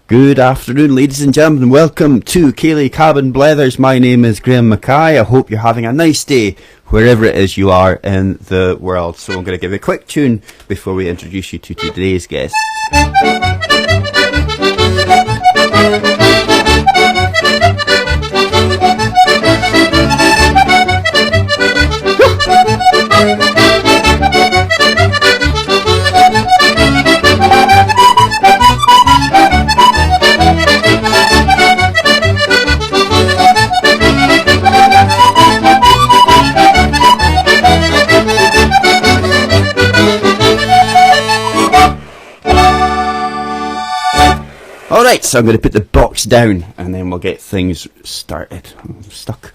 Good afternoon, ladies and gentlemen. Welcome to Ceilidh Cabin, Blethers. My name is Graeme Mackay. I hope you're having a nice day wherever it is you are in the world. So I'm going to give you a quick tune before we introduce you to today's guest. Alright, so I'm going to put the box down and then we'll get things started. I'm stuck.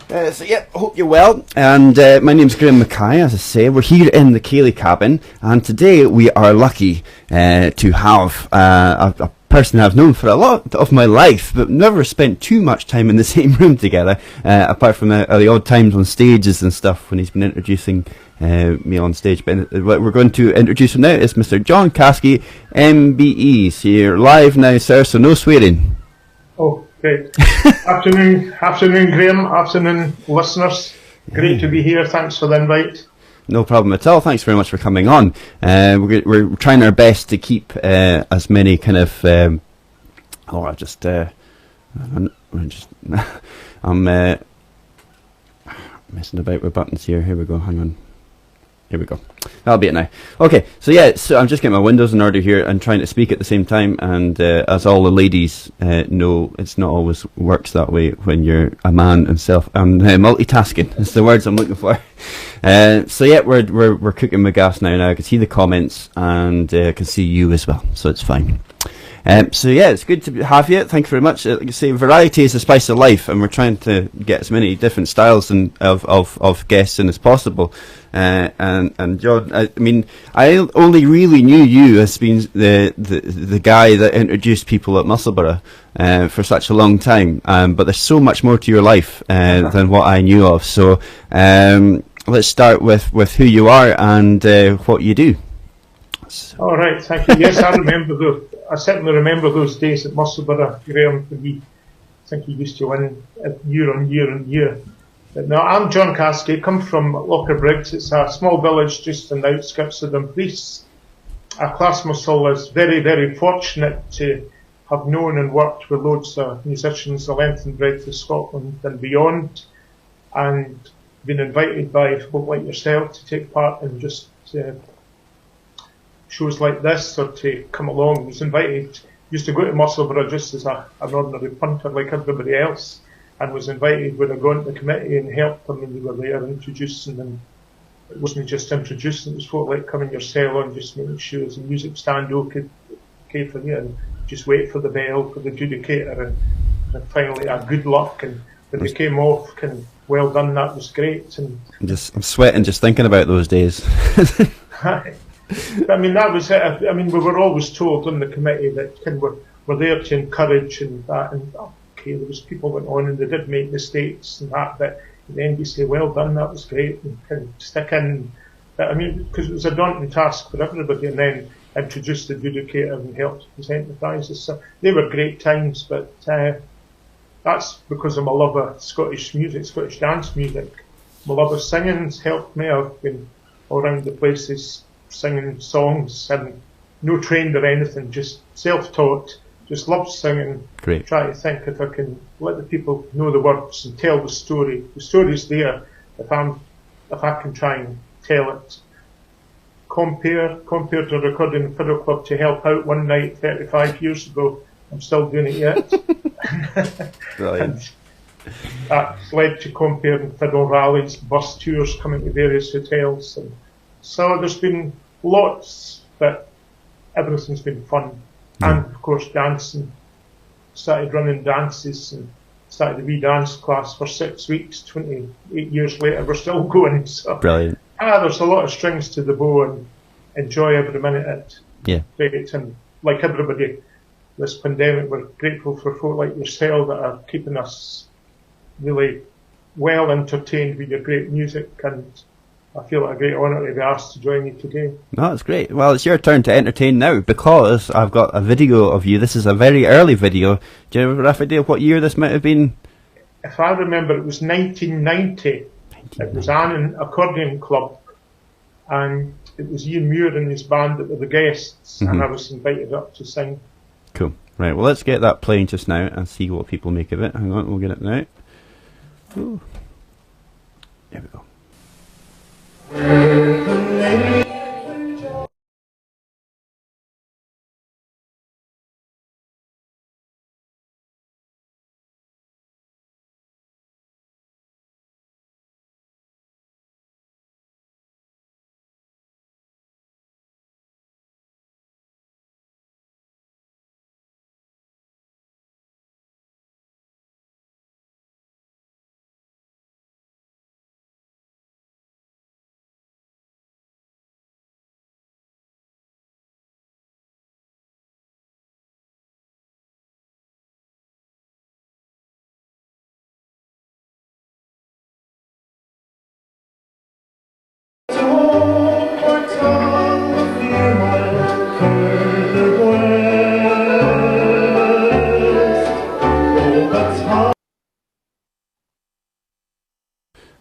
So yeah, I hope you're well. And my name's Graeme Mackay, as I say. We're here in the Ceilidh Cabin, and today we are lucky to have a person I've known for a lot of my life, but never spent too much time in the same room together, apart from the odd times on stages and stuff when he's been introducing me on stage. But what we're going to introduce him now is Mr. John Caskie, MBE. So you're live now, sir, so no swearing. Oh, great. afternoon, Graeme. Afternoon, listeners. Great to be here. Thanks for the invite. No problem at all. Thanks very much for coming on. We're trying our best to keep as many kind of. I'm messing about with buttons here. Here we go. Hang on. Here we go. That'll be it now. Okay, so yeah, so I'm just getting my windows in order here and trying to speak at the same time. And as all the ladies know, it's not always works that way when you're a man and multitasking. It's the words I'm looking for. So yeah, we're cooking with gas now. I can see the comments and I can see you as well, so it's fine. So yeah, it's good to have you. Thank you very much. Like you say, variety is the spice of life, and we're trying to get as many different styles of guests in as possible. And John, I mean, I only really knew you as being the guy that introduced people at Musselburgh for such a long time. But there's so much more to your life than what I knew of. So let's start with who you are and what you do. All right, thank you. Yes, I certainly remember those days at Musselburgh, Graeme. I think we used to win year on year and year. But no, I'm John Caskie, come from Lockerbriggs. It's a small village just on the outskirts of Dumfries. I class myself as very, very fortunate to have known and worked with loads of musicians the length and breadth of Scotland and beyond, and been invited by folk like yourself to take part in just shows like this, or to come along. I was invited, used to go to Musselburgh just as an ordinary punter like everybody else, and was invited when I go into the committee and helped them when they were there introducing them. It wasn't just introducing, it was folk like coming your cell and just making sure there's a music stand okay for you, and just wait for the bell for the adjudicator, and finally good luck, and when they came off, well done, that was great. And I'm sweating just thinking about those days. I mean, that was it. I mean, we were always told on the committee that we're there to encourage and that, and okay. There was people went on and they did make mistakes and that, but at the end you say, well done, that was great, and kind of stick in. But I mean, because it was a daunting task for everybody, and then introduce the adjudicator and help to present the prizes. So they were great times, but that's because of my love of Scottish music, Scottish dance music. My love of singing's helped me. I've been all around the places singing songs and no trained or anything, just self-taught, just loved singing. Great. Try to think if I can let the people know the words and tell the story. The story's there if I can try and tell it. Compared to recording the Fiddle Club to help out one night 35 years ago. I'm still doing it yet. Brilliant. And that's led to comparing fiddle rallies, bus tours, coming to various hotels. And so there's been lots, but everything's been fun. And of course dancing. Started running dances and started a wee dance class for 6 weeks. 28 years later, we're still going. So Brilliant. there's a lot of strings to the bow, and enjoy every minute it. Yeah. Great. And like everybody, this pandemic, we're grateful for folk like yourself that are keeping us really well entertained with your great music, and I feel it a great honour to be asked to join you today. No, that's great. Well, it's your turn to entertain now, because I've got a video of you. This is a very early video. Do you have a rough idea of what year this might have been? If I remember, it was 1990. It was an accordion club, and it was Ian Muir and his band that were the guests, and I was invited up to sing. Cool. Right, well, let's get that playing just now and see what people make of it. Hang on, we'll get it now. Ooh. There we go.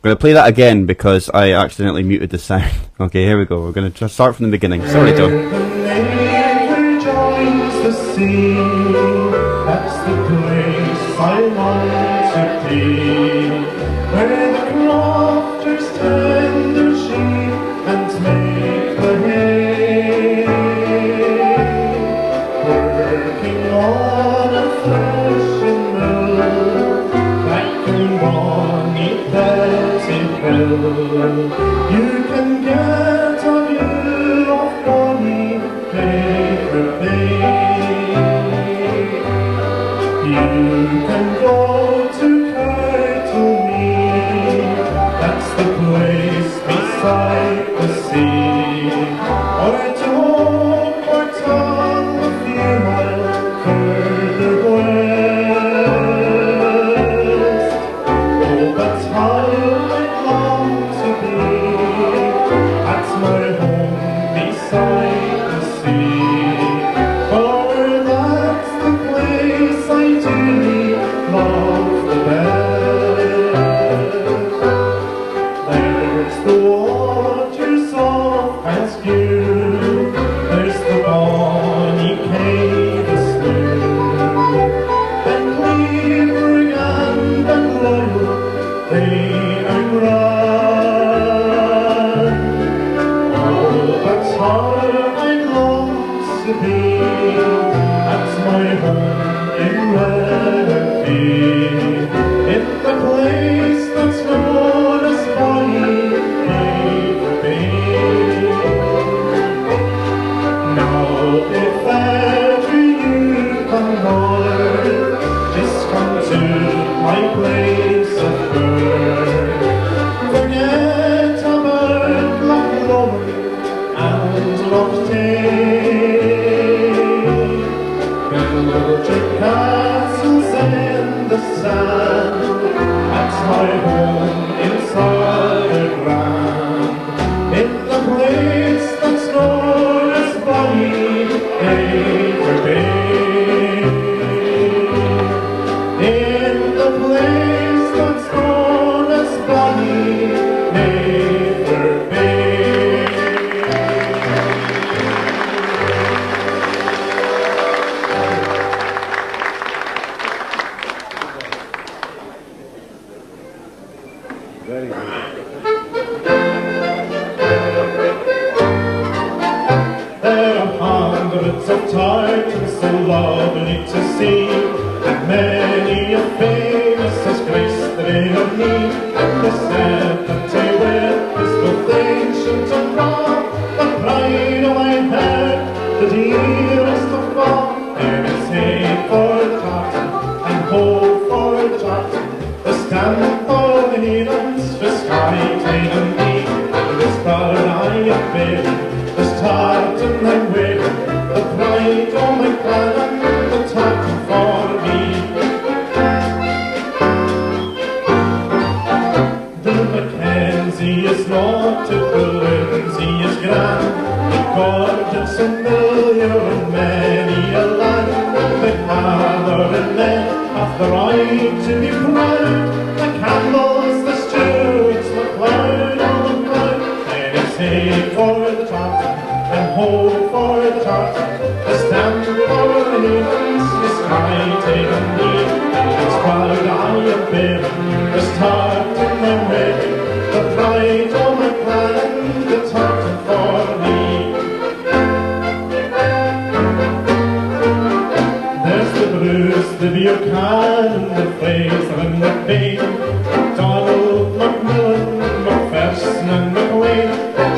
I'm going to play that again because I accidentally muted the sound. Okay, here we go. We're going to start from the beginning. Sorry, Joe. That's the place I long to be, where the crofters tend their sheep and make the hay, working on a threshing mill, back in bonny Pettihill. You can get a view of bonny Baker Bay. You can go to Cartolme, that's the place beside the sea, or to Hope or Tongue of Female further west. Oh, but how I'd long to be at my home beside the sea, for that's the place I dearly love the best. There's the waters of Caskie, there's the bonny cave of Slough, and Cleveland and Loyal, they Very good. There are hundreds of titles so lovely to see, and many a famous has graced the name of me. The serpentine with is both ancient and raw, the pride of my head, the dearest of all. There is hate for the tartan, and hope for the tartan, the stamp for the needles, for sky, tide and deep. This proud I am bearing, this tartan I'm wearing, the pride of my clan, the tartan for me. The Mackenzie is nautical, Lindsay is grand, the gorgeous and familiar in many a land. The father and men have the right to be proud, the Campbells, the Stuarts, MacLeod, all the cloud. There is hate for the tartan, and hope for the tartan, the stamp for the nations, this high take and need. It's proud I am bearing, this tartan I'm wearing, the pride of my clan, the tartan for me. There's the Bruce, the Buchanan, the Fraser and the Bain, Donald, Macmillan, Macpherson and McLean.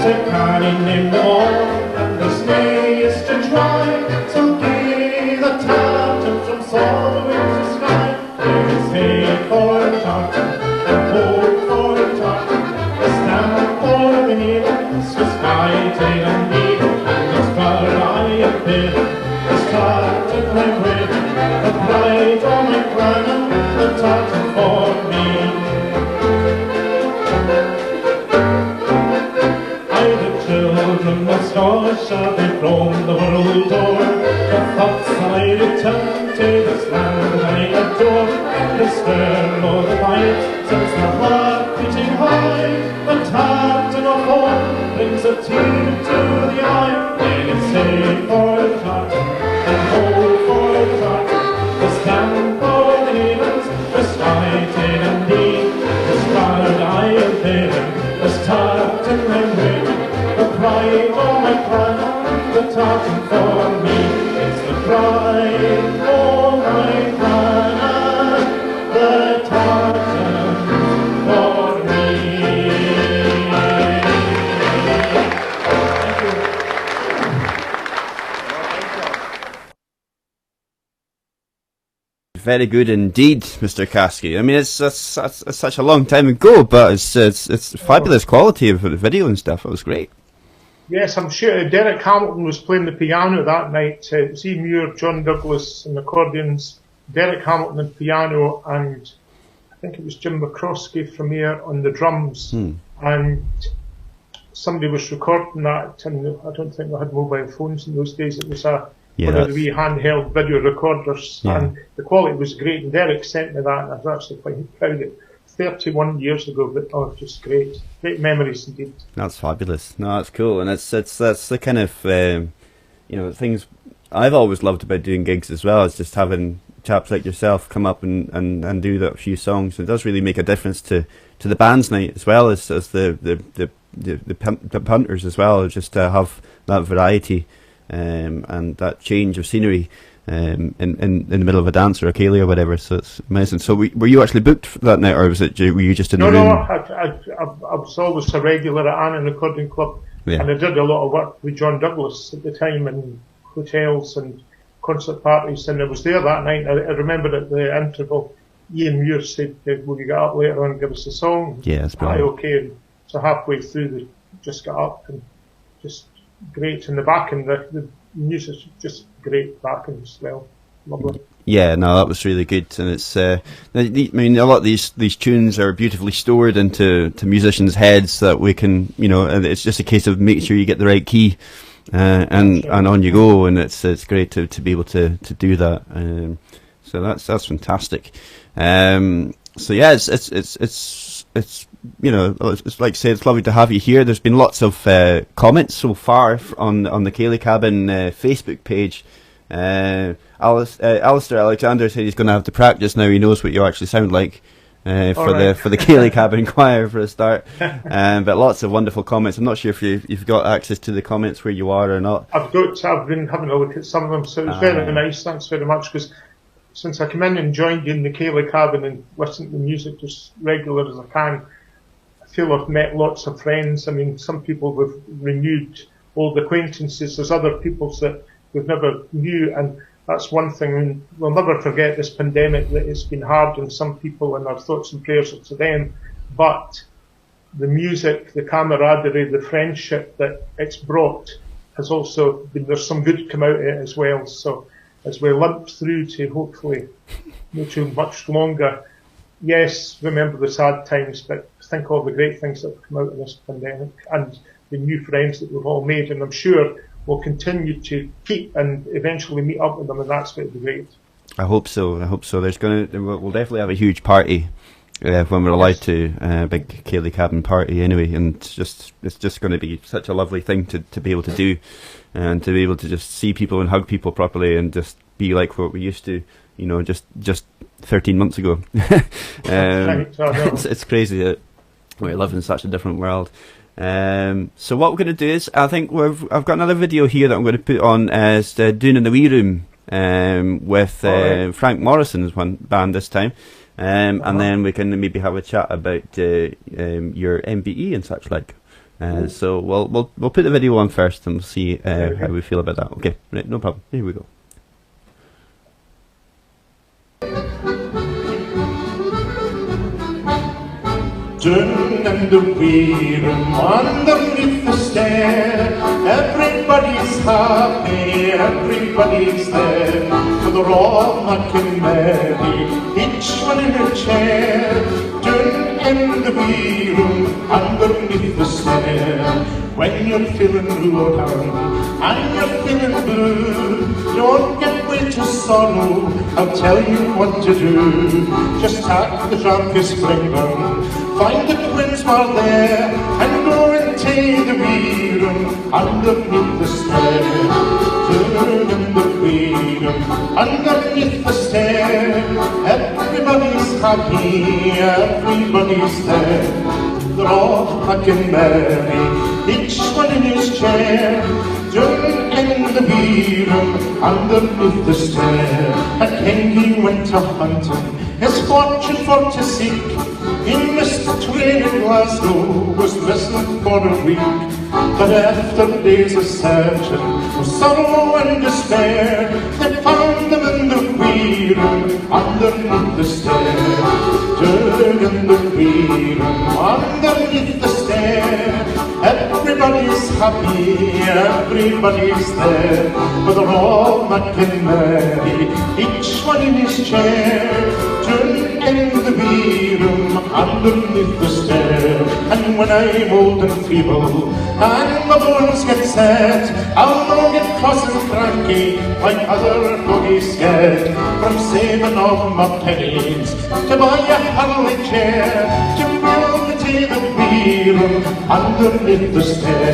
To carry name them all, and this day is to try, so gay the tartan from Solomon to sky. There is hate for the tartan, and hope for the tartan, the stamp for the needles, for sky, tide and deep. And it's proud I am bearing, this tartan I'm wearing, the pride of my clan, the tartan for me. Children of Scotia, they roam the world o'er, the thoughts I return to this land I adore. The stern or the fight sends my heart beating high, the tartan of home brings a tear to the eye. Then it's hate for the tartan, and hope for the tartan, the stamp for the needles, the sky, tide and deep. This proud I am bearing, this tartan I'm wearing, the pride of my clan, the tartan for me. It's the pride of my clan, the tartan for me. Thank you. Very good indeed, Mr. Caskie. I mean, it's such a long time ago, but it's fabulous quality of the video and stuff. It was great. Yes, I'm sure Derek Hamilton was playing the piano that night. It was Ian Muir, John Douglas and accordions, Derek Hamilton on piano, and I think it was Jim McCroskey from here on the drums. And somebody was recording that, and I don't think we had mobile phones in those days. It was one of the wee handheld video recorders, and the quality was great. And Derek sent me that, and I was actually quite proud of it. 31 years ago, but just great memories indeed. That's fabulous. No, that's cool, and that's the kind of things I've always loved about doing gigs as well. Is just having chaps like yourself come up and do that few songs. It does really make a difference to the band's night as well as the punters as well. Just to have that variety and that change of scenery. In the middle of a dance or a ceilidh or whatever, so it's amazing. So were you actually booked for that night, or were you just in the room? No, I was always a regular at Annan Recording Club, and I did a lot of work with John Douglas at the time in hotels and concert parties, and I was there that night. I remember at the interval, Ian Muir said, "Will you get up later on and give us a song?" Yeah, that's brilliant. Okay, and so halfway through, they just got up and just great in the back, and the music's just great backing as well. Lovely. Yeah, no, that was really good, and it's. I mean, a lot of these tunes are beautifully stored into musicians' heads that we can, and it's just a case of making sure you get the right key, and on you go, and it's great to be able to do that. So that's fantastic. So yeah, it's it's like I say, it's lovely to have you here. There's been lots of comments so far on the Ceilidh Cabin Facebook page. Alistair Alexander said he's going to have to practice now. He knows what you actually sound like. for the Ceilidh Cabin choir for a start. But lots of wonderful comments. I'm not sure if you've got access to the comments where you are or not. I've been having a look at some of them, so it's very nice. Thanks very much, because since I came in and joined you in the Ceilidh Cabin and listened to music just regular as I can, I feel I've met lots of friends. I mean, some people we've renewed old acquaintances. There's other people that we've never knew, and that's one thing. I mean, we'll never forget this pandemic, that it's been hard on some people, and our thoughts and prayers are to them. But the music, the camaraderie, the friendship that it's brought has also been, there's some good come out of it as well. So as we limp through to hopefully not too much longer, yes, remember the sad times, but think all the great things that have come out of this pandemic and the new friends that we've all made, and I'm sure we'll continue to keep and eventually meet up with them, and that's going to be great. I hope so. We'll definitely have a huge party when we're allowed to, a big Ceilidh Cabin party anyway, and it's just going to be such a lovely thing to be able to do, and to be able to just see people and hug people properly and just be like what we used to, just 13 months ago. It's crazy that we live in such a different world. So what we're going to do is, I think I've got another video here that I'm going to put on as Doing in the Wee Room with Frank Morrison's one band this time, and then we can maybe have a chat about your MBE and such like. So we'll put the video on first and we'll see how we feel about that. Okay, right, no problem. Here we go. Down in the wee room underneath the stair, everybody's happy, everybody's there, for they're all making merry, each one in a chair. Down in the wee room underneath the stair, when you're feeling low down and you're feeling blue, don't give way to sorrow, I'll tell you what to do. Just tap the sharpest spring down, find the twins while there, and go into the wee room underneath the stair. Down in the wee room underneath the stair, everybody's happy, everybody's there. They're all making merry, each one in his chair. Down in the wee room underneath the stair, a king he went a hunting, his fortune for to seek. He missed a train in Glasgow, was missing for a week. But after days of searching, of sorrow and despair, they found him in the wee room underneath the stair. Down in the wee room underneath the stair, everybody's happy, everybody's there, but they're all making merry, each one in his chair. Down in the wee room underneath the stair, and when I'm old and feeble and my bones get set, I'll no get cross and cranky like other bogies get, from saving all my pennies to buy a Harley chair, to build me to the wee room underneath the stair.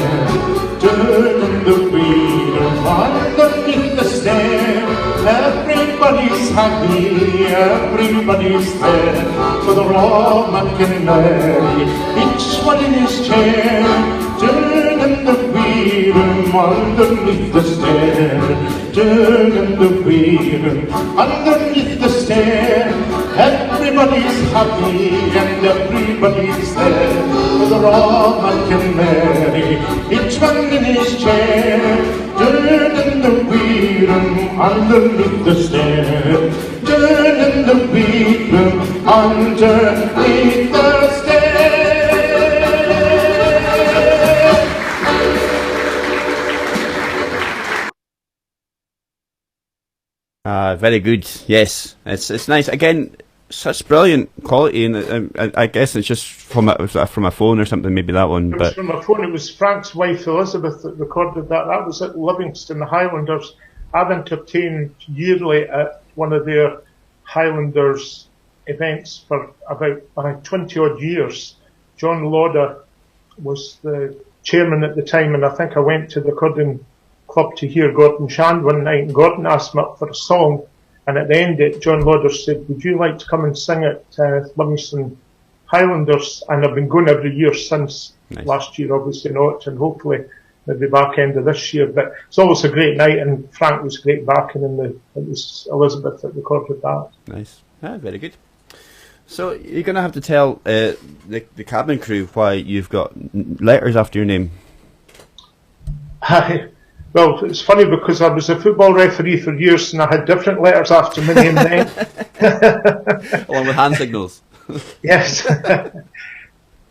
Down in the wee room underneath the stair, everybody's happy, everybody's there, so they're all making merry, each one in his chair. Down in the wee room underneath the stair, down in the wee room underneath the stair, everybody's happy and everybody's there, so they're all making merry, each one in his chair. Down in the wee room underneath the stair, down in the wee room underneath the stair. Very good. Yes, it's nice. Again, such brilliant quality, and I guess it's just from a phone or something. Maybe that one. It was from a phone. It was Frank's wife Elizabeth that recorded that. That was at Livingston, the Highlanders. I've entertained yearly at one of their Highlanders events for about 20 odd years. John Lauder was the chairman at the time, and I think I went to the recording club to hear Gordon Shand one night, and Gordon asked me up for a song, And at the end, John Lauder said, would you like to come and sing at Livingston Highlanders? And I've been going every year since. Nice. Last year, obviously not, and hopefully maybe back end of this year. But it's always a great night, and Frank was great backing, and it was Elizabeth that recorded that. Nice. Very good. So you're going to have to tell the cabin crew why you've got letters after your name. Well, it's funny because I was a football referee for years, and I had different letters after my name then. Along with hand signals. Yes.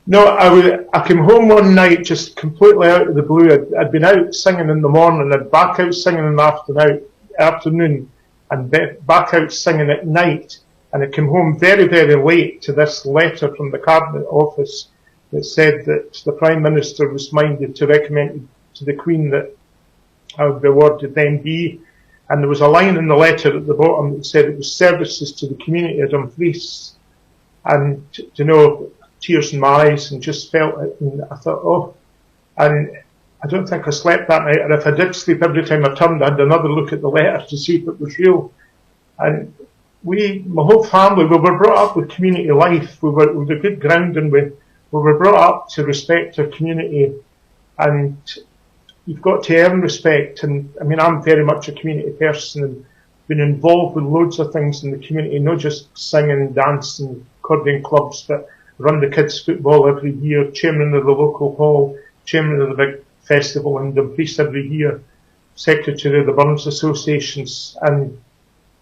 No, I came home one night just completely out of the blue. I'd been out singing in the morning, I'd back out singing in the afternoon, and back out singing at night. And I came home very, very late to this letter from the Cabinet Office that said that the Prime Minister was minded to recommend to the Queen that I would be awarded the MB. And there was a line in the letter at the bottom that said it was services to the community of Dumfries. And, tears in my eyes, and just felt it, and I thought, oh, and I don't think I slept that night, or if I did sleep, every time I turned, I had another look at the letter to see if it was real. And my whole family, we were brought up with community life, we were with a good ground, and we were brought up to respect our community, and you've got to earn respect. And I mean, I'm very much a community person, and been involved with loads of things in the community, not just singing, dancing, accordion clubs, but run the kids' football every year, chairman of the local hall, chairman of the big festival in Dumfries every year, secretary of the Burns Associations, and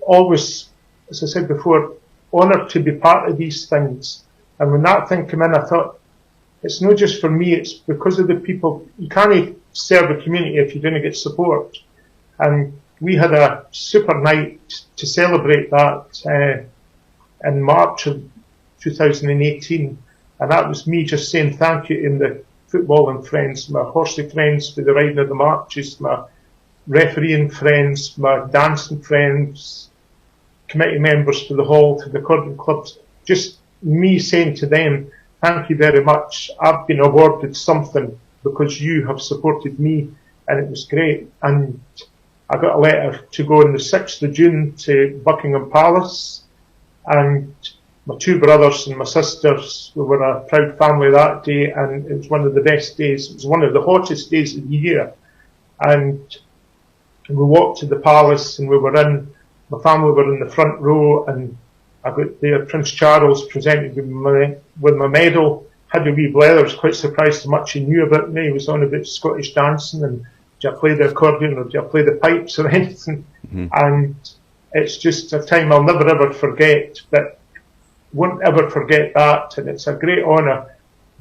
always, as I said before, honoured to be part of these things. And when that thing came in, I thought, it's not just for me, it's because of the people. You can't serve a community if you don't get support. And we had a super night to celebrate that in March of 2018, and that was me just saying thank you in the footballing friends, my horsey friends for the riding of the marches, my refereeing friends, my dancing friends, committee members for the hall, to the accordion clubs, just me saying to them, thank you very much, I've been awarded something because you have supported me, and it was great. And I got a letter to go on the 6th of June to Buckingham Palace, and my two brothers and my sisters, we were a proud family that day, and it was one of the best days. It was one of the hottest days of the year. And we walked to the palace, and my family were in the front row, and I got there, Prince Charles presented with my medal, had a wee Blethers, quite surprised how much he knew about me. He was on about Scottish dancing, and do I play the accordion, or do I play the pipes, or anything? Mm-hmm. And it's just a time I'll never ever forget, but won't ever forget that, and it's a great honour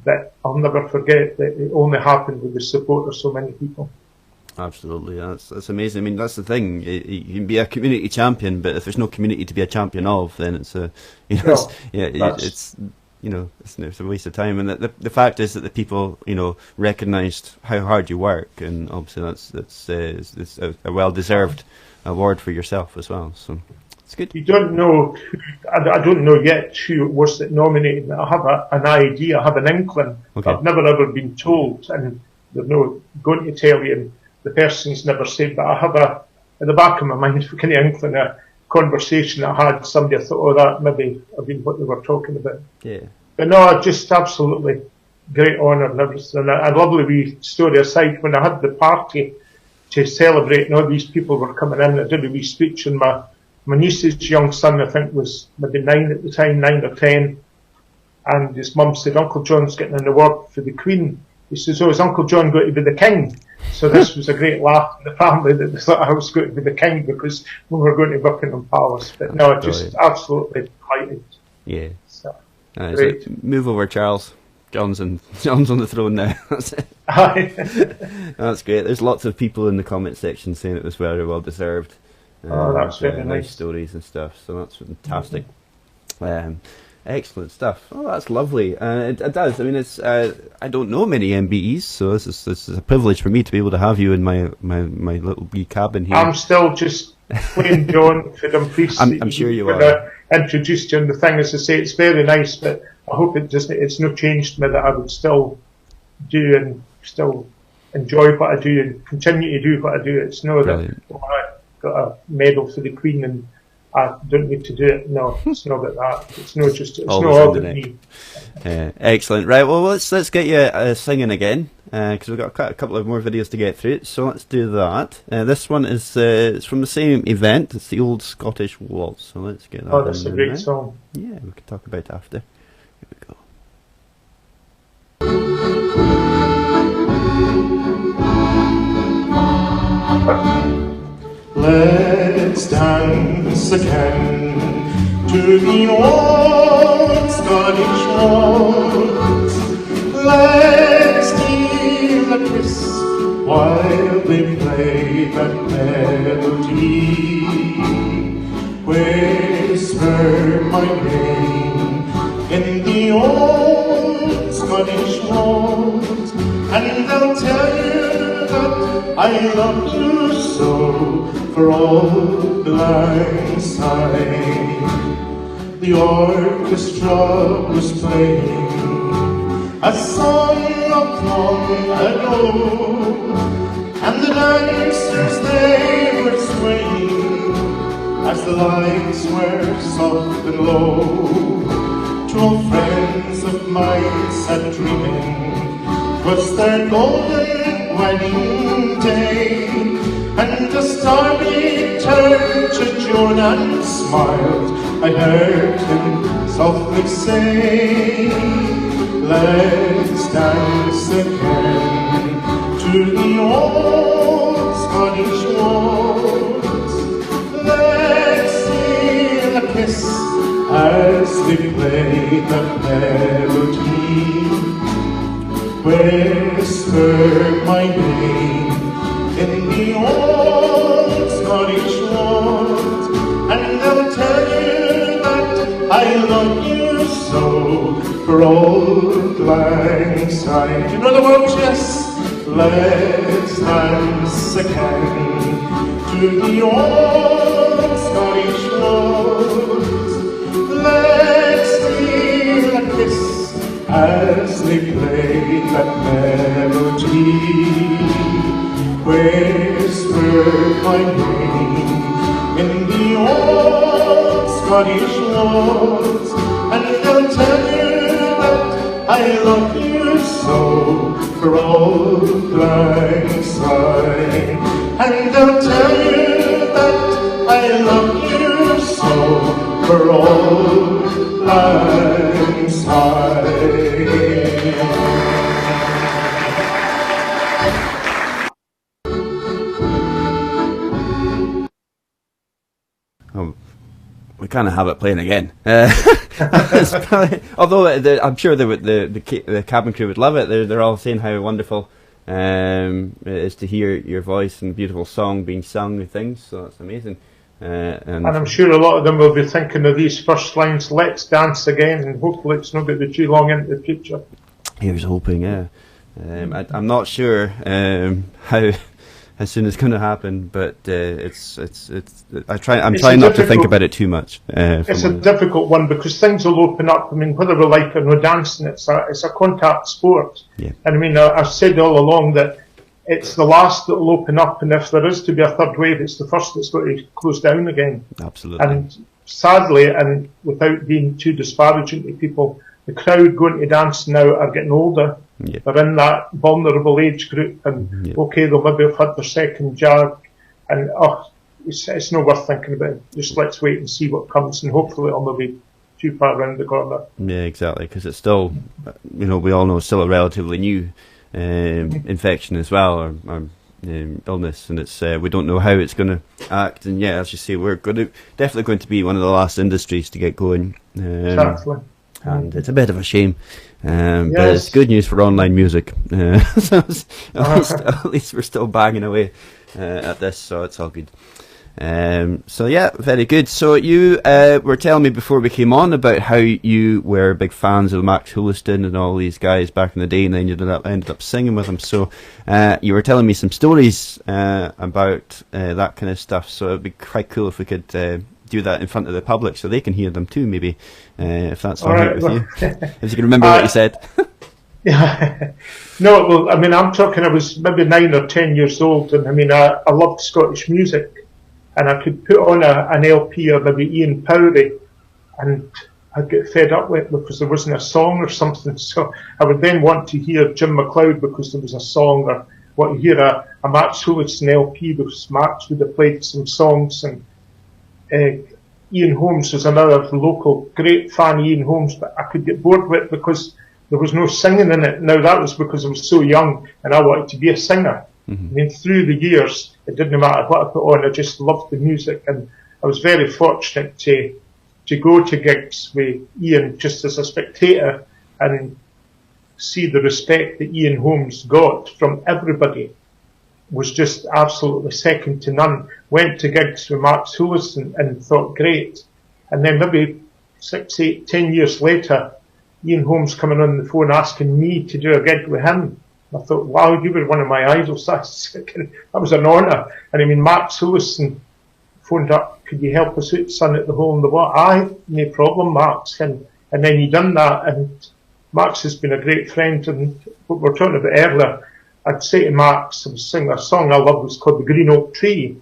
that I'll never forget that it only happened with the support of so many people. Absolutely, that's amazing. I mean, that's the thing. You can be a community champion, but if there's no community to be a champion of, then it's it's a waste of time. And the fact is that the people, recognised how hard you work, and obviously that's a well-deserved award for yourself as well. So. It's good. You don't know. I don't know yet who it was that nominated me. I have an idea. I have an inkling. Okay. I've never ever been told, and they're no going to tell you. And the person's never said. But I have in the back of my mind, kind of inkling, a conversation I had. Somebody I thought, that maybe have been what they were talking about. Yeah. But no, just absolutely great honour and everything. And a lovely wee story aside. When I had the party to celebrate, and all these people were coming in, I did a wee speech, and my niece's young son, I think, was maybe 9 at the time, 9 or 10, and his mum said, Uncle John's getting an award for the Queen. He says, is Uncle John going to be the king? So this was a great laugh in the family that they thought I was going to be the king because we were going to Buckingham Palace. But no, just absolutely delighted. Yeah. So, great. So move over, Charles. John's on the throne now. That's it. That's great. There's lots of people in the comment section saying it was very well deserved. That's very nice stories and stuff, so that's fantastic. Excellent stuff. Oh, that's lovely. It does. I mean, it's I don't know many MBEs, so this is a privilege for me to be able to have you in my little wee cabin here. I'm still just playing John for Dumfries. I'm sure you are. Introduced you, and the thing is to say it's very nice, but I hope it's not changed me, that I would still do and still enjoy what I do and continue to do what I do. It's no that I got a medal for the Queen and I don't need to do it. No, it's not about that. It's not Always all in the about neck. me. Excellent. Right. Well, let's get you singing again, because we've got a couple of more videos to get through. So let's do that. This one is it's from the same event. It's the Old Scottish Waltz. So let's get that. Oh, that's a great now. song. Yeah, we can talk about it after. Here we go. Let's dance again to the old Scottish waltz. Let's steal a kiss while they play that melody. Whisper my name in the old Scottish waltz, and they'll tell you that I love you so. For all the lang syne, the orchestra was playing a song of long ago, and the dancers they were swaying as the lights were soft and low. 12 friends of mine sat dreaming 'twas their golden wedding day, and the starry turned to John and smiled. I heard him softly say, let's dance again to the old Scottish waltz. Let's steal a kiss as they play the melody. Whisper my name in the old Scottish waltz, and they'll tell you that I love you so. For old lang syne. Do you know the words? Yes. Let's dance again to the old Scottish waltz. Let's steal a kiss as they play that melody. Whisper my name in the old Scottish waltz, and they'll tell you that I love you so. For old lang syne, and they'll tell you that I love you so. For old lang syne. We kind of have it playing again. Although I'm sure the cabin crew would love it. They're all saying how wonderful it is to hear your voice and beautiful song being sung and things. So that's amazing. And I'm sure a lot of them will be thinking of these first lines, let's dance again, and hopefully it's not going to be too long into the future. Here's hoping, yeah. I'm not sure how soon it's going to happen, but I'm trying not to think about it too much. It's a difficult one because things will open up. I mean, whether we like it or no dancing, it's a contact sport. Yeah. And I mean, I've said all along that it's the last that will open up, and if there is to be a third wave, it's the first that's going to close down again. Absolutely. And sadly, and without being too disparaging to people, the crowd going to dance now are getting older. Yeah. They're in that vulnerable age group, and okay, they'll maybe have had their second jab, and it's not worth thinking about. Just let's wait and see what comes, and hopefully it'll not be too far around the corner. Yeah, exactly, because it's still, we all know it's still a relatively new infection as well, or illness, and it's we don't know how it's going to act. And yeah, as you say, we're definitely going to be one of the last industries to get going. Exactly. And it's a bit of a shame, Yes. but it's good news for online music. So at least we're still banging away at this, so it's all good. So yeah, very good. So you were telling me before we came on about how you were big fans of Max Huliston and all these guys back in the day, and then you ended up singing with them. So you were telling me some stories about that kind of stuff. So it'd be quite cool if we could do that in front of the public so they can hear them too, maybe, if that's all right with you. If you can remember what you said. Yeah. No, well, I mean, I'm talking, I was maybe 9 or 10 years old, and I mean, I loved Scottish music. and I could put on an LP or maybe Ian Powery, and I'd get fed up with it because there wasn't a song or something. So I would then want to hear Jim McLeod because there was a song, or want to hear a Max Hewitson LP because Max would have played some songs. And Ian Holmes was another local great fan of Ian Holmes, but I could get bored with it because there was no singing in it. Now that was because I was so young and I wanted to be a singer. Mm-hmm. I mean, through the years, it didn't matter what I put on, I just loved the music, and I was very fortunate to go to gigs with Ian just as a spectator and see the respect that Ian Holmes got from everybody was just absolutely second to none. Went to gigs with Max Hewitson and thought great. And then maybe 6, 8, 10 years later, Ian Holmes coming on the phone asking me to do a gig with him. I thought, wow, you were one of my idols. That was an honour. And I mean, Max Hewitson phoned up, could you help us out, son, at the Hole in the Wall? Aye, no problem, Max. And then he done that, and Max has been a great friend. And what we were talking about earlier, I'd say to Max, I was singing a song I love, was called The Green Oak Tree.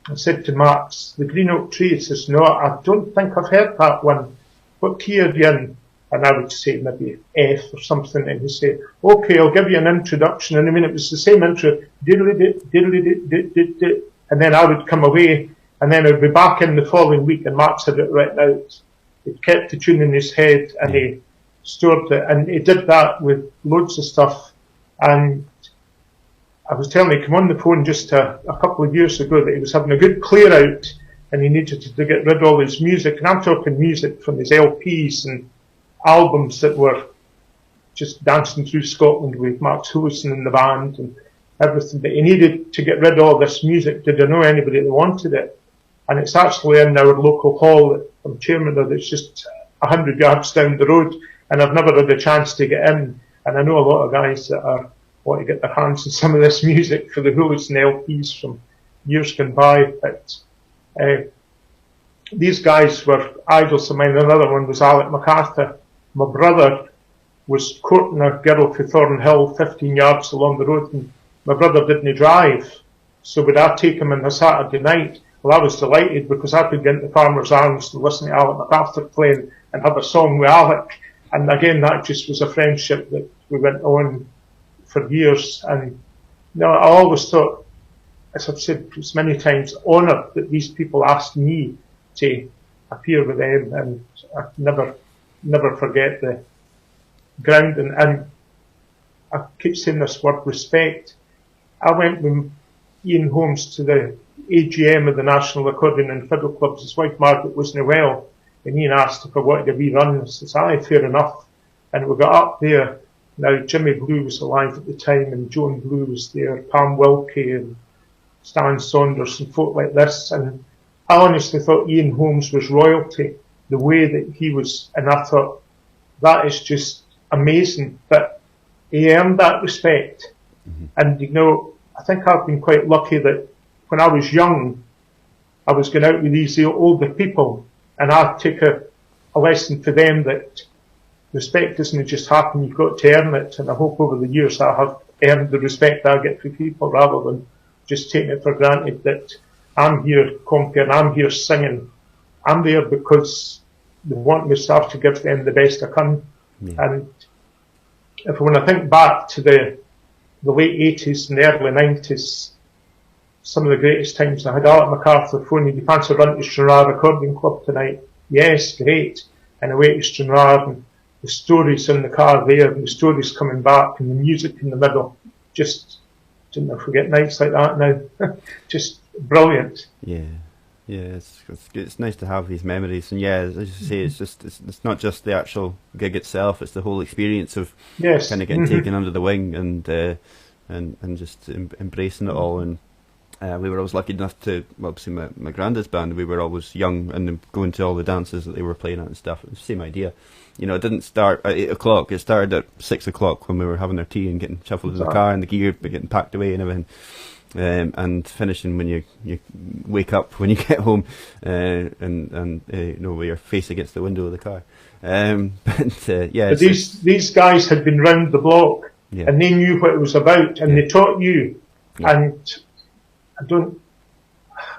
I said to Max, The Green Oak Tree. He says, no, I don't think I've heard that one. What key are you in? And I would say maybe F or something, and he'd say, okay, I'll give you an introduction. And I mean, it was the same intro, diddly-dit, diddly-dit, and then I would come away, and then I'd be back in the following week, and Max had it written out. He kept the tune in his head, and he stored it, and he did that with loads of stuff. And I was telling him, come on the phone just a couple of years ago, that he was having a good clear out, and he needed to get rid of all his music. And I'm talking music from his LPs and albums that were just dancing through Scotland with Max Hewitson in the band and everything. But he needed to get rid of all this music. Did I know anybody that wanted it? And it's actually in our local hall that I'm chairman of, that's just 100 yards down the road, and I've never had a chance to get in. And I know a lot of guys that want to get their hands on some of this music for the Hewitson LPs from years gone by. But these guys were idols of mine. Another one was Alec MacArthur. My brother was courting a girl for Thornhill 15 yards along the road, and my brother didn't drive. So would I take him on a Saturday night? Well, I was delighted because I could get into Farmer's Arms and listen to Alec MacArthur playing and have a song with Alec. And again, that just was a friendship that we went on for years. And no, I always thought, as I've said many times, honoured that these people asked me to appear with them, and I never forget the grounding. And I keep saying this word, respect. I went with Ian Holmes to the AGM of the National Accordion and Fiddle Clubs. His wife Margaret wasn't well, and Ian asked if I wanted a wee run. I said, aye, fair enough. And we got up there. Now, Jimmy Blue was alive at the time, and Joan Blue was there, Pam Wilkie and Stan Saunders and folk like this. And I honestly thought Ian Holmes was royalty, the way that he was. And I thought, that is just amazing that he earned that respect. Mm-hmm. And, you know, I think I've been quite lucky that when I was young, I was going out with these older people, and I took a lesson for them that respect doesn't just happen, you've got to earn it. And I hope over the years I have earned the respect I get from people, rather than just taking it for granted that I'm here conquering, I'm here singing. I'm there because they want me to give them the best I can. Yeah. And when I think back to the late 80s and the early 90s, some of the greatest times, I had Alec MacArthur phoning, do you fancy a run to Stranraer Accordion Club tonight? Yes, great. And away to Stranraer, and the stories in the car there, and the stories coming back, and the music in the middle. Just didn't forget nights like that now. Just brilliant. Yeah, it's nice to have these memories, and yeah, as you say, it's not just the actual gig itself; it's the whole experience of kind of getting taken under the wing and just embracing it all. And we were always lucky enough to, well, obviously my granddad's band, we were always young and going to all the dances that they were playing at and stuff. It was the same idea. You know, it didn't start at 8 o'clock. It started at 6 o'clock when we were having our tea and getting shuffled in the car and the gear getting packed away and everything. And finishing when you wake up when you get home, and you know, with your face against the window of the car. But these guys had been round the block, and they knew what it was about, and they taught you. And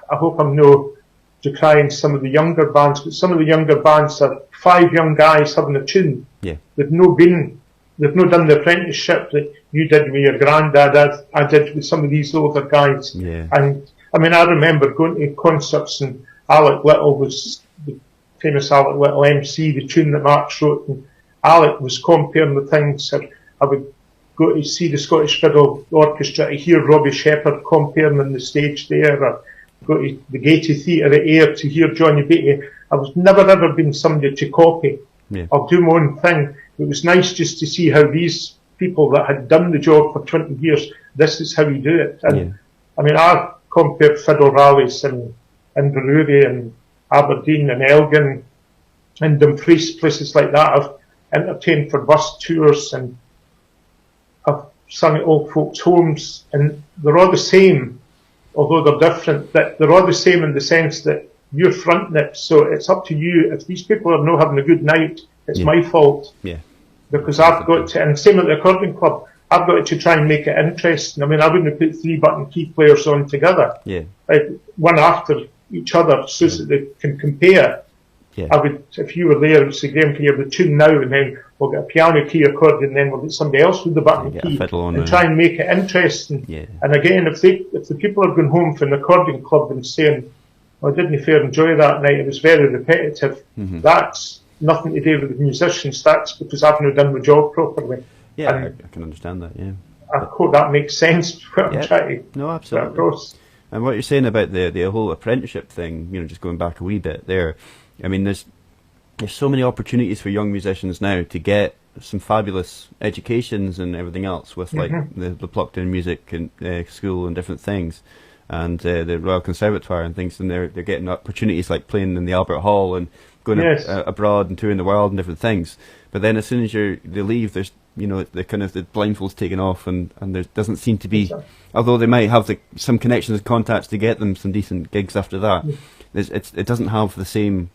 I hope I'm no decrying some of the younger bands, but some of the younger bands are 5 young guys having a tune. Yeah. They've not done the apprenticeship that you did with your granddad, as I did with some of these older guys. Yeah. And I mean, I remember going to concerts, and Alec Little was the famous Alec Little MC, the tune that Mark wrote, and Alec was comparing the things. I would go to see the Scottish Fiddle Orchestra to hear Robbie Shepherd comparing on the stage there, or go to the Gaiety Theatre at Ayr to hear Johnny Beattie. I was never ever been somebody to copy. Yeah. I'll do my own thing. It was nice just to see how these people that had done the job for 20 years, this is how we do it. And I mean, I compared fiddle rallies in Inverurie and Aberdeen and Elgin and Dumfries, places like that. I've entertained for bus tours, and I've sung at old folks' homes, and they're all the same, although they're different. That they're all the same in the sense that you're fronting it, so it's up to you. If these people are not having a good night, it's my fault. Yeah. Because I've got to, and same at the accordion club, I've got to try and make it interesting. I mean, I wouldn't have put 3-button key players on together, one after each other, so that they can compare. Yeah. I would, if you were there, I would say, Graeme, can you have the tune now, and then we'll get a piano key accordion, and then we'll get somebody else with the button key, and try and make it interesting. Yeah. And again, if the people are going home from the accordion club and saying, I didn't fair enjoy that night, it was very repetitive, that's nothing to do with the musicians, that's because I've not done my job properly. Yeah, I can understand that, yeah. I hope that makes sense, what I'm trying to no, absolutely. put across. And what you're saying about the whole apprenticeship thing, just going back a wee bit there, I mean, there's so many opportunities for young musicians now to get some fabulous educations and everything else with like the Pluckton Music and School and different things, and the Royal Conservatoire and things, and they're getting opportunities like playing in the Albert Hall and going abroad and touring the world and different things. But then as soon as they leave, there's the kind of the blindfold's taken off, and there doesn't seem to be, although they might have some connections and contacts to get them some decent gigs after that, it doesn't have the same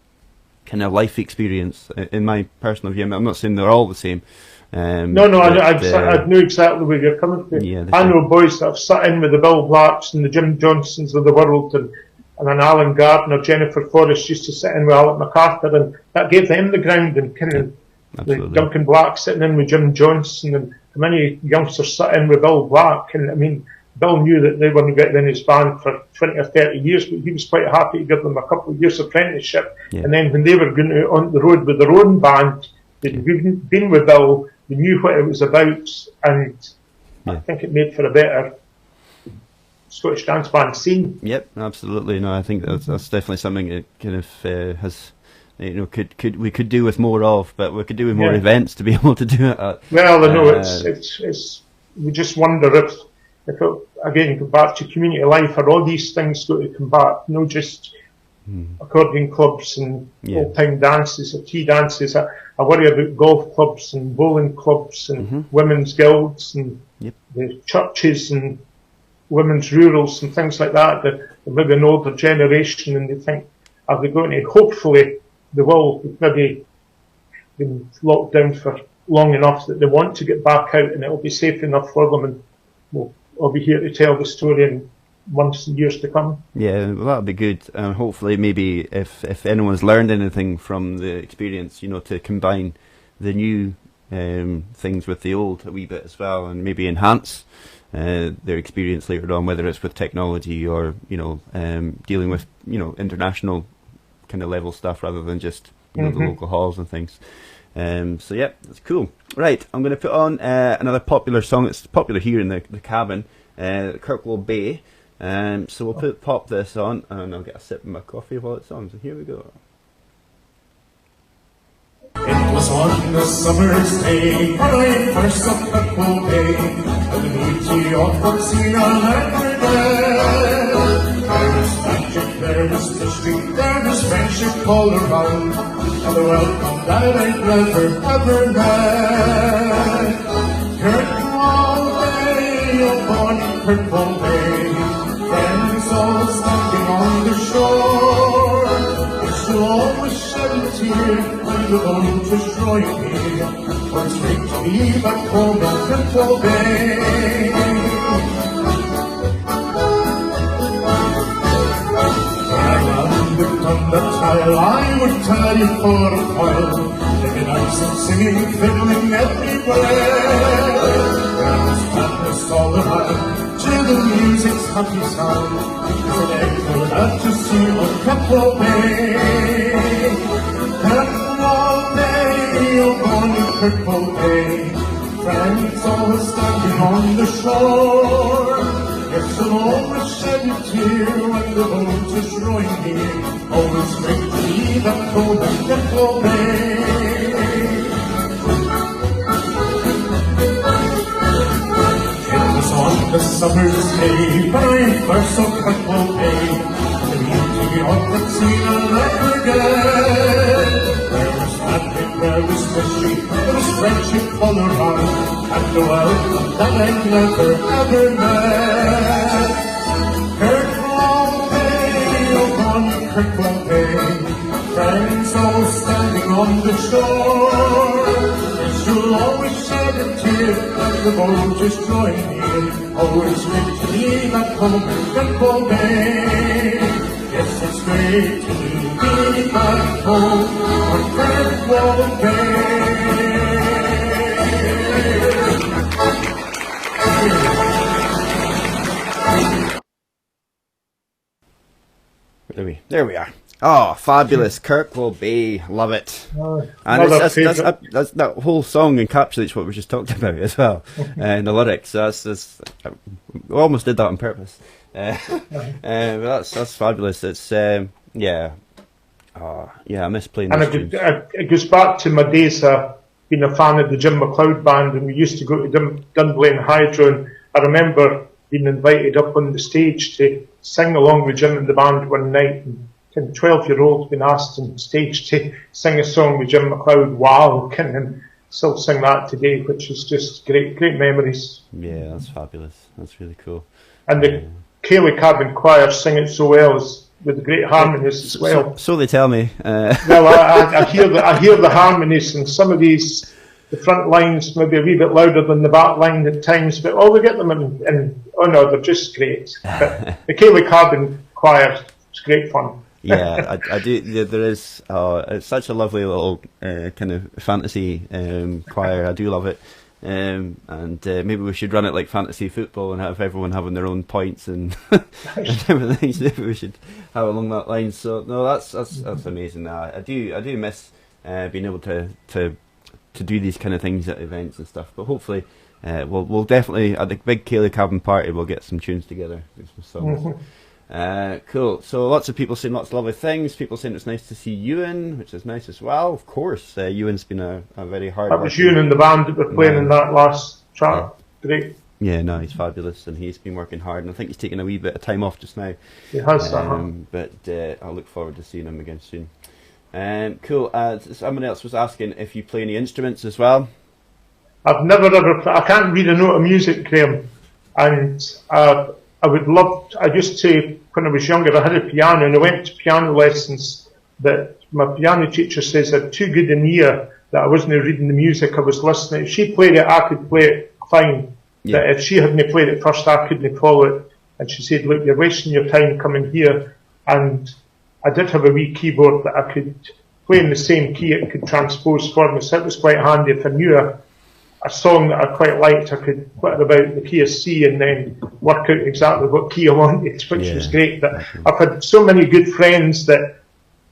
kind of life experience, in my personal view. I'm not saying they're all the same. I know exactly where you're coming from. Yeah, I know boys that have sat in with the Bill Blacks and the Jim Johnsons of the world, and an Alan Gardner, Jennifer Forrest used to sit in with Alec MacArthur, and that gave them the ground, and kind of the Duncan Black sitting in with Jim Johnson, and many youngsters sat in with Bill Black, and I mean, Bill knew that they weren't getting in his band for 20 or 30 years, but he was quite happy to give them a couple of years apprenticeship. Yeah. And then when they were going out on the road with their own band, they'd been with Bill, they knew what it was about, and I think it made for a better Scottish dance band scene. Yep, absolutely. No, I think that's definitely something that kind of has, we could do with more of, but we could do with more events to be able to do it at. Well, I know it's we just wonder if it, again, go back to community life, are all these things going to come back? No, just accordion clubs and old-time dances or tea dances. I worry about golf clubs and bowling clubs and women's guilds and the churches and women's rurals and things like that. They're maybe an older generation, and they think, are they going to, hopefully they will, maybe been locked down for long enough that they want to get back out, and it'll be safe enough for them, and I'll be here to tell the story in months and years to come. Yeah, well, that'll be good. Hopefully, maybe if anyone's learned anything from the experience, to combine the new things with the old a wee bit as well, and maybe enhance their experience later on, whether it's with technology or dealing with international kind of level stuff rather than just the local halls and things. So yeah, that's cool. Right, I'm going to put on another popular song. It's popular here in the cabin, Kirkwall Bay. So we'll pop this on, and I'll get a sip of my coffee while it's on. So here we go. It was on the summer's day when I first up Kirkwall Bay, and the beauty of Portsina learned there. There was magic, there was mystery, there was friendship all around, and the welcome that I'd ever met. Kirkwall Bay, oh bonny Kirkwall Bay, friends all standing on the shore. I shall always shed a tear when the boat destroyed me, for it's great to be back home in Kirkwall Bay. on the tile, I would tell you for a while. Living nights and singing, fiddling everywhere. There was madness all the while, to the music's happy sound. As it echoed out to sea on Keppel Bay. Keppel Bay, oh bonny Keppel Bay. Friends always standing on the shore. Yes, I'll always shed a tear when the boat is rowing near. Always great to leave at home and Keppel Bay. It was on the summer's day when I first saw Keppel Bay. The beauty of that scene I'll never forget. There was magic, there was mystery, there was friendship all around. And the welcome that I never ever met. Keppel Bay, oh bonny Keppel Bay. Friends all standing on the shore. Yes, you'll always shed a tear when the boat is drawing near. Always great to leave at home in Keppel Bay. Yes, it's great to leave at home on Keppel Bay. There we are. Oh, fabulous. Kirkwall Bay. Love it. Oh, and that's, that whole song encapsulates what we just talked about as well. In the lyrics. We almost did that on purpose. But that's fabulous. It's, yeah. Yeah, I miss playing and this it goes back to my days being a fan of the Jim MacLeod band, and we used to go to Dunblane Hydro, and I remember being invited up on the stage to sing along with Jim and the band one night, and 12-year-old been asked on stage to sing a song with Jim MacLeod. Wow, and still sing that today, which is just great memories. Yeah, that's fabulous. That's really cool. And the Ceilidh Cabin choir sing it so well, with the great harmonies as well. So they tell me. Well, I hear the harmonies, and some of these, the front lines maybe a wee bit louder than the back line at times, but we get them in oh no, they're just great. But the Ceilidh Cabin choir, it's great fun. Yeah, I do. There is. It's such a lovely little kind of fantasy choir. I do love it. And maybe we should run it like fantasy football and have everyone having their own points and, and everything. Maybe we should have it along that line. So no, that's amazing. I do miss being able to do these kind of things at events and stuff. But hopefully, we'll definitely at the big Ceilidh Cabin party we'll get some tunes together, do some songs. Cool. So lots of people saying lots of lovely things. People saying it's nice to see Ewan, which is nice as well. Of course, Ewan's been a very hard. That was Ewan and the band that were playing in that last track. Yeah. Great. Yeah, no, he's fabulous, and he's been working hard. And I think he's taken a wee bit of time off just now. He has. But I'll look forward to seeing him again soon. Cool. Somebody else was asking if you play any instruments as well. I've never ever. I can't read a note of music, Graeme, and I would love. I used to, when I was younger, I had a piano, and I went to piano lessons. That my piano teacher says I had too good an ear that I wasn't reading the music, I was listening. If she played it, I could play it fine. Yeah. But if she hadn't played it first, I couldn't follow it. And she said, "Look, you're wasting your time coming here." And I did have a wee keyboard that I could play in the same key. It could transpose for me, so it was quite handy. If I knew a song that I quite liked, I could put it about the key of C and then work out exactly what key I wanted, which was great. But I've had so many good friends that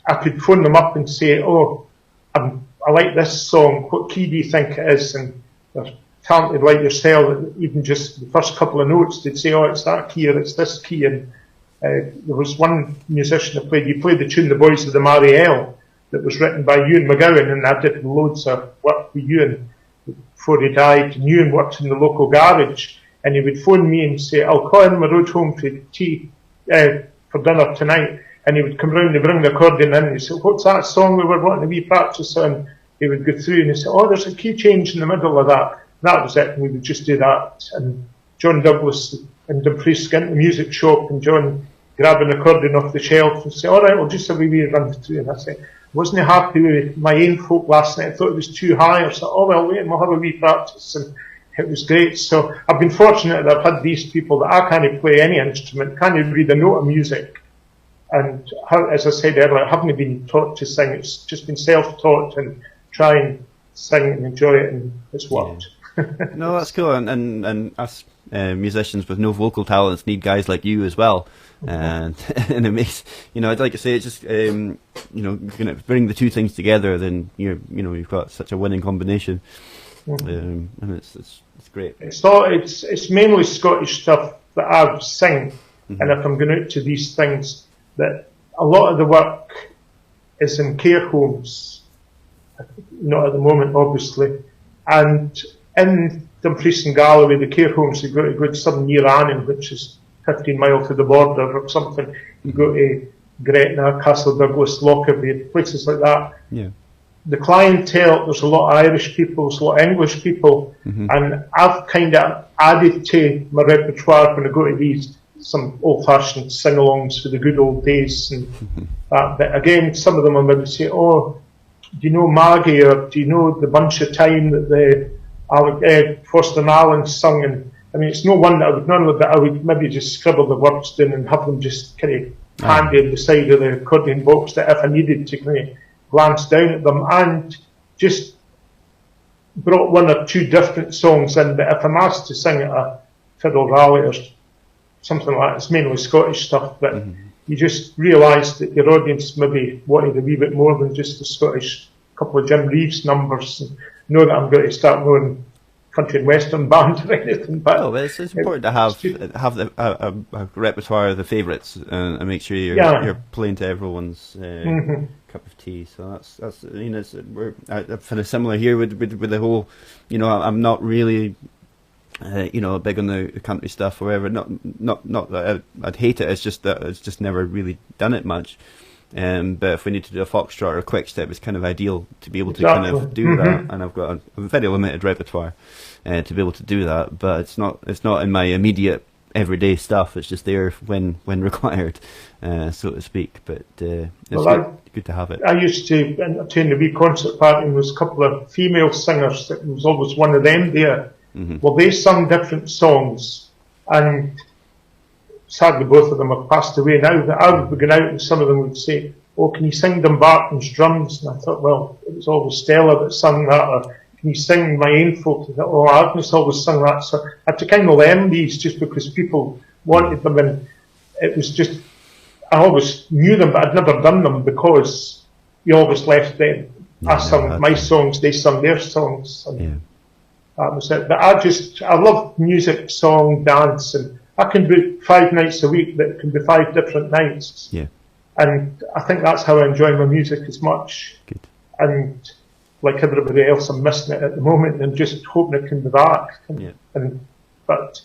I could phone them up and say, "Oh, I like this song. What key do you think it is?" And they're talented like yourself. Even just the first couple of notes, they'd say, "Oh, it's that key or it's this key." And there was one musician that played the tune "The Boys of the Marielle" that was written by Ewan McGowan, and I did loads of work with Ewan before he died. And Ewan worked in the local garage, and he would phone me and say, "I'll call on my road home for tea for dinner tonight." And he would come round and bring the accordion in, and he said, "What's that song we were wanting to wee practice on?" He would go through and he said, "Oh, there's a key change in the middle of that." That was it, and we would just do that. And John Douglas and Dumfries get in the music shop, and John grab an accordion off the shelf and say, "All right, we'll just have a wee run through." And I said, "I wasn't happy with my aim folk last night. I thought it was too high." I said, "Oh, well, wait, and we'll have a wee practice." And it was great. So I've been fortunate that I've had these people that I can't play any instrument, can't read a note of music, And as I said earlier, I haven't been taught to sing. It's just been self-taught and try and sing and enjoy it, and it's worked. No, that's cool. And us musicians with no vocal talents need guys like you as well. And it makes, I'd like to say it's just, you can bring the two things together, then you've got such a winning combination. And it's great. It's mainly Scottish stuff that I sing, and if I'm going out to these things, that a lot of the work is in care homes, not at the moment, obviously, and in Dumfries and Galloway, the care homes, you go to good Southern Year Annan, which is 15 miles to the border or something. You go to Gretna, Castle Douglas, Lockerbie, places like that. Yeah. The clientele, there's a lot of Irish people, there's a lot of English people, and I've kind of added to my repertoire when I go to these, some old-fashioned sing-alongs for the good old days and that. But again, some of them I maybe say, oh, do you know Mackay, or do you know the Bunch of Time that the Foster and Allen sung? And I mean, it's no one that I would normally, but I would maybe just scribble the words down and have them just kind of handy on the side of the accordion box, that if I needed to kind of glance down at them, and just brought one or two different songs in. But if I'm asked to sing at a fiddle rally or something like that, it's mainly Scottish stuff, but you just realise that your audience maybe wanted a wee bit more than just the Scottish couple of Jim Reeves numbers, and know that I'm going to start knowing country and western band or anything. But it's important to have a repertoire of the favourites, and make sure you're playing to everyone's cup of tea. So that's I find it similar here with the whole, I'm not really big on the country stuff or whatever. Not that I'd hate it. It's just that it's just never really done it much. But if we need to do a foxtrot or a quick step, it's kind of ideal to be able to kind of do that. And I've got a very limited repertoire to be able to do that. But it's not in my immediate everyday stuff. It's just there when required, so to speak. But it's good to have it. I used to attend a wee concert party, and there was a couple of female singers. That was always one of them there. Well, they sung different songs, and sadly both of them have passed away now, but I would be going out and some of them would say, oh, can you sing Dumbarton's Drums? And I thought, well, it was always Stella that sang that, or can you sing My Ain Folk? Oh, Agnes always sung that. So I had to kind of learn these just because people wanted them, and it was just, I always knew them, but I'd never done them because you always left them. I sung my songs, they sung their songs. And that was it. But I love music, song, dance, and I can do 5 nights a week that can be 5 different nights. Yeah. And I think that's how I enjoy my music as much. Good. And like everybody else, I'm missing it at the moment and just hoping it can be back. But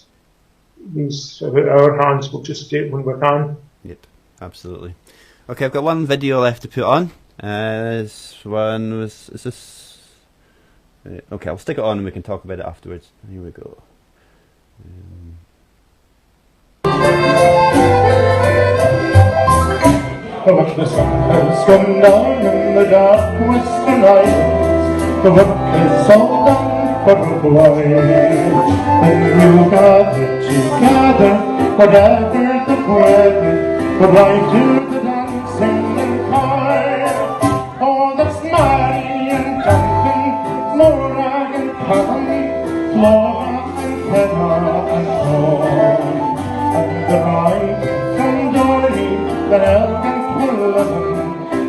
our hands will just do it when we can. Yep, absolutely. Okay, I've got one video left to put on. This one is this... okay, I'll stick it on and we can talk about it afterwards. Here we go. When the sun has gone down in the dark western night, the work is all done for a while, and we'll gather together, whatever the weather, but I do the dancing and choir. Oh, that's Mary and Duncan, Laura and Pam, Flora and Penna and Paul, and the ride from Dorney, that Elgin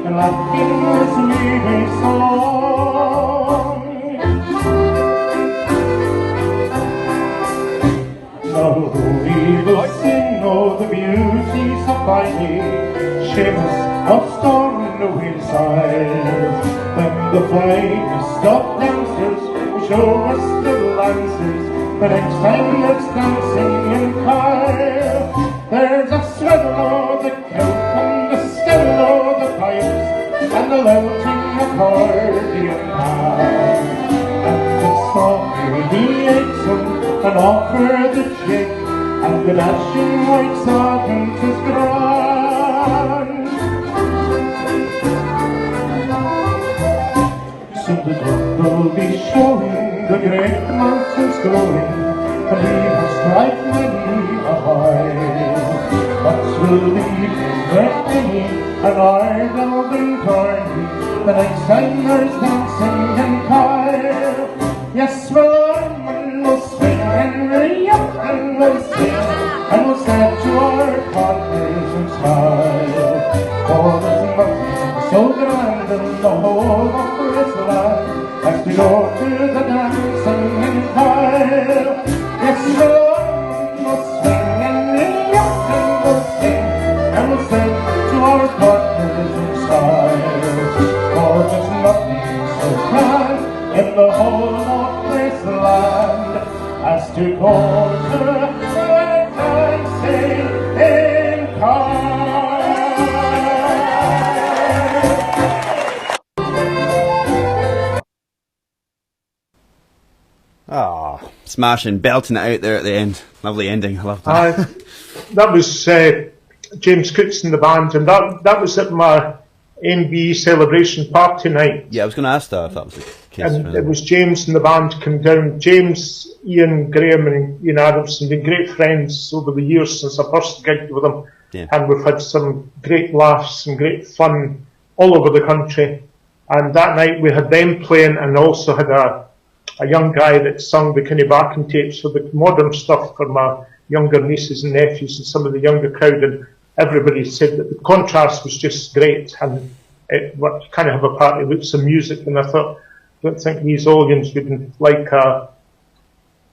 and laughing as we song. Now we will sing all the beauties of Piney, Seamus of Storm the hillside, and the finest of dancers will show us the lancers. The next time let's dancing in Kyle, there's a swivel of the kelp, of the pipes, and the lilting accordion hand, and the song the exum, and offer the chick, and the dashing white sergeant is grand. So the dog will be showing the great mountains glowing, and he will strike many a high, but will leave his breath singing and idle and toy. The night singers dancing and choir. Yes, we'll swing and re-up and we'll sing and we'll stand to our partners and smile. For there's nothing so grand in the whole of this land as to go to the dancing and choir. Yes, we'll swing and re-up and we'll sing and we'll stand to our partners and style. For there's nothing so grand in the whole of this land as to go to the dancing in choir. Ah, smashing, belting it out there at the end. Lovely ending. I love that. That was James Cooks in the band, and that was at my NB celebration party night. Yeah, I was going to ask that if that was the case. And it was James and the band come down. James, Ian, Graeme and Ian Adamson been great friends over the years since I first gigged with them. Yeah. And we've had some great laughs and great fun all over the country. And that night we had them playing, and also had a young guy that sung the kind of backing tapes for the modern stuff for my younger nieces and nephews and some of the younger crowd, and everybody said that the contrast was just great, and it kind of have a party with some music. And I thought, I don't think these audience would like a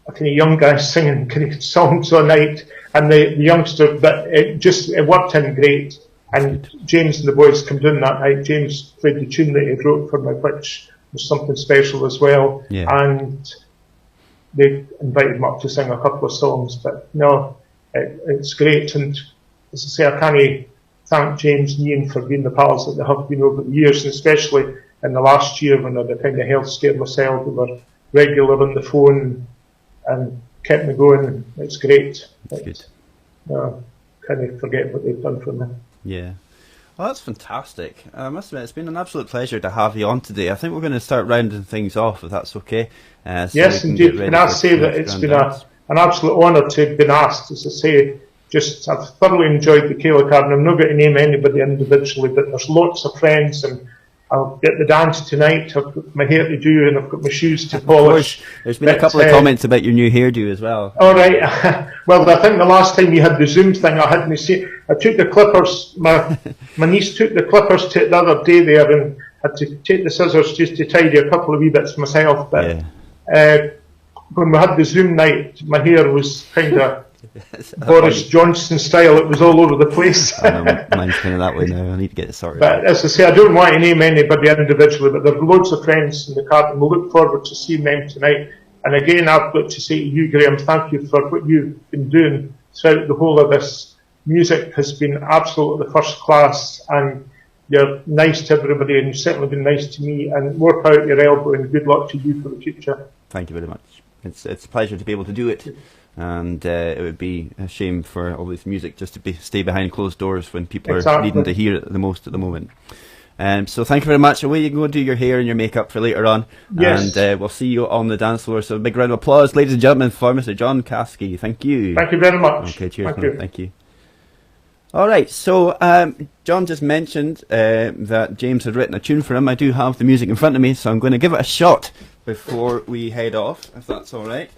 kind of young guy singing kind of songs all night, and the youngster, but it worked in great. And James and the boys came down that night. James played the tune that he wrote for me, which was something special as well. Yeah. And they invited me up to sing a couple of songs. But no, it's great. And as I say, I can't thank James and Ian for being the pals that they have been over the years, and especially in the last year when I had a kind of health scare myself. They were regular on the phone and kept me going. It's great. That's good. Kind of forget what they've done for me. Yeah. Well, that's fantastic. I must admit, it's been an absolute pleasure to have you on today. I think we're going to start rounding things off, if that's okay. So yes, indeed. Can I say that it's been an absolute honour to have been asked. As I say, I've thoroughly enjoyed the Ceilidh Cabin. I'm not going to name anybody individually, but there's lots of friends, and I'll get the dance tonight. I've got my hair to do, and I've got my shoes to polish. There's been a couple of comments about your new hairdo as well. All right. Well, I think the last time you had the Zoom thing, I took the clippers. My niece took the clippers to it the other day there, and had to take the scissors just to tidy a couple of wee bits myself. But when we had the Zoom night, my hair was kind of Boris Johnson style. It was all over the place. I know, mine's kind of that way now. I need to get it sorted. But as I say, I don't want to name anybody individually, but there are loads of friends in the cabin. We'll look forward to seeing them tonight. And again, I've got to say to you, Graeme, thank you for what you've been doing throughout the whole of this. Music has been absolutely first class, and you're nice to everybody, and you've certainly been nice to me. And more power at your elbow, and good luck to you for the future. Thank you very much. It's a pleasure to be able to do it. And it would be a shame for all this music just to stay behind closed doors when people are needing to hear it the most at the moment. So thank you very much. Away you can go do your hair and your makeup for later on. Yes. And we'll see you on the dance floor. So a big round of applause, ladies and gentlemen, for Mr. John Caskie. Thank you. Thank you very much. Okay, cheers. Thank you. All right, so John just mentioned that James had written a tune for him. I do have the music in front of me, so I'm going to give it a shot before we head off, if that's all right.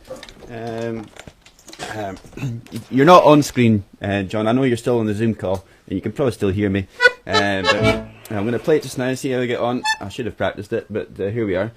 You're not on screen, John. I know you're still on the Zoom call, and you can probably still hear me. But I'm going to play it just now and see how we get on. I should have practiced it, but here we are.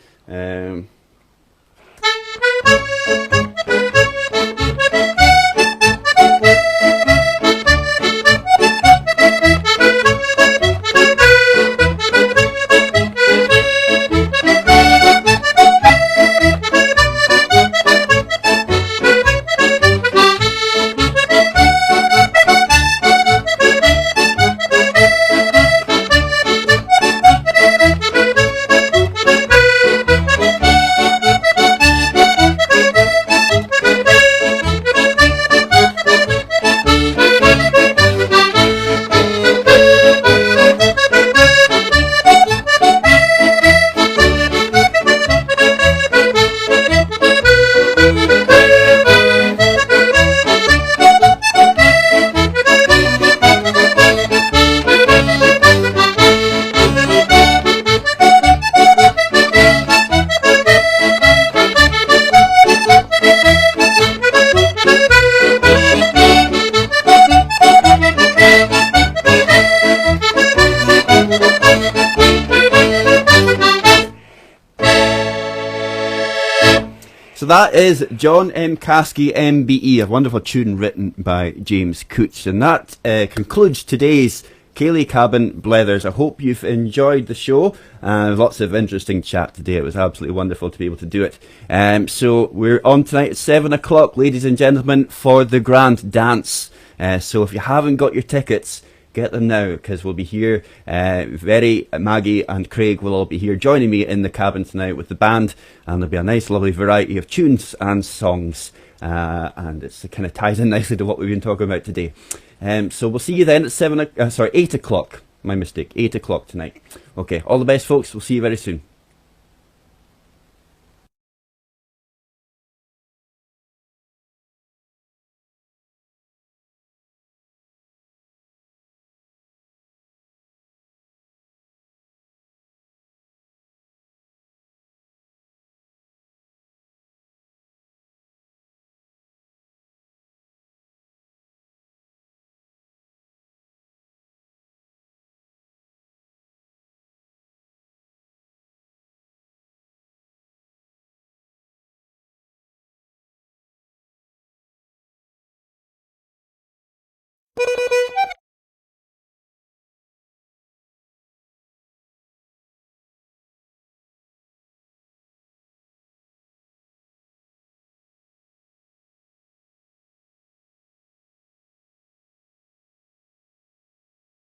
So that is John M. Caskie MBE, a wonderful tune written by James Cooch. And that concludes today's Ceilidh Cabin Blethers. I hope you've enjoyed the show. Lots of interesting chat today. It was absolutely wonderful to be able to do it. So we're on tonight at 7 o'clock, ladies and gentlemen, for the grand dance. So if you haven't got your tickets, get them now, because we'll be here. Maggie and Craig will all be here joining me in the cabin tonight with the band, and there'll be a nice lovely variety of tunes and songs, and it kind of ties in nicely to what we've been talking about today. So we'll see you then at 8 o'clock. My mistake, 8 o'clock tonight. Okay, all the best, folks. We'll see you very soon.